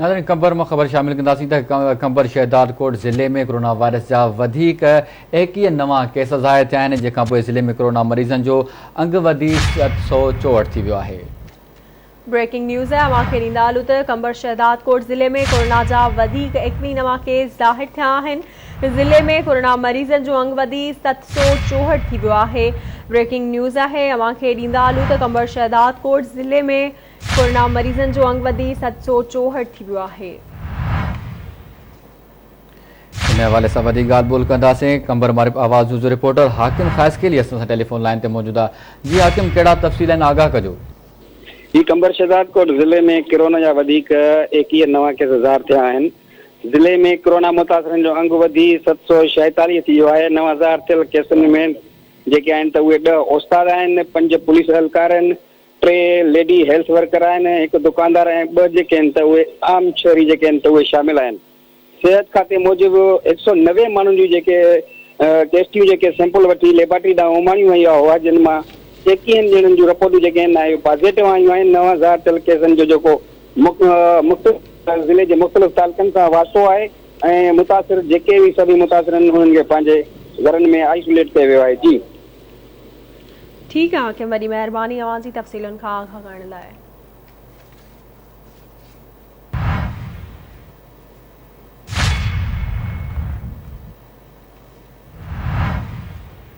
नाज़रीन कंबर में ख़बर शामिल कंदासीं त कंबर शहदाद कोट ज़िले में कोरोना वायरस जा वधीक 21 नवां केस ज़ाहिर थिया आहिनि, जंहिंखां पोइ ज़िले में कोरोना मरीज़नि जो अंगु वधी 764 थी वियो आहे। ब्रेकिंग न्यूज़ है, अवांखे ॾींदा हलूं त कंबर शहदाद कोट ज़िले में कोरोना जा वधीक 21 नवां केस ज़ाहिर थिया आहिनि। ज़िले में कोरोना मरीज़नि जो अंगु वधी 764 थी वियो आहे। ब्रेकिंग न्यूज़ आहे, अवांखे ॾींदा हलूं त कंबर शहदाद कोट ज़िले में कोरोना मरीज़नि जो अंगु वधी 764 थी वियो आहे। इन हवाले सां वधीक ॻाल्हि ॿोल कंदासीं। कंबर मारिब आवाज़ जो रिपोर्टर हाकिम ख़ासकेली असां सां टेलीफोन लाइन ते मौजूद आहे। जी हाकिम, कहिड़ा तफ़सील आहिनि, आगाह कजो। ही कंबर शहदाद कोट ज़िले में कोरोना जा वधीक 21 नवां केस ज़ाहिर थिया आहिनि। ज़िले में कोरोना मुतासिरनि जो अंगु वधी 746 थी वियो आहे। नवां ज़ाहिर थियल केसनि में जेके आहिनि त उहे 10 उस्ताद आहिनि, 5 पुलिस एहलकार आहिनि, 3 लेडी हेल्थ वर्कर आहिनि, 1 दुकानदार ऐं 2 जेके आहिनि त उहे आम शहरी जेके आहिनि त उहे शामिल आहिनि। सिहत खाते मूजिबि 190 माण्हुनि जूं जेके टेस्टियूं जेके सैंपल वठी लेबोरेटरी ॾांहुं उमाणियूं वयूं हुआ, जिन मां 21 ॼणनि जूं रिपोर्टूं जेके आहिनि पॉज़िटिव आयूं आहिनि। नवां ज़ाहिर थियल केसनि जो जेको मुख़्तलिफ़ ज़िले जे मुख़्तलिफ़ तालुक़नि सां वास्तो आहे ऐं मुतासिर जेके बि सभी मुतासिर आहिनि उन्हनि खे पंहिंजे घरनि में आइसोलेट कयो वियो आहे। जी ठीकु आहे हाकिम, वॾी महिरबानी अवां जी तफ़सीलुनि खां आगाह करण लाइ।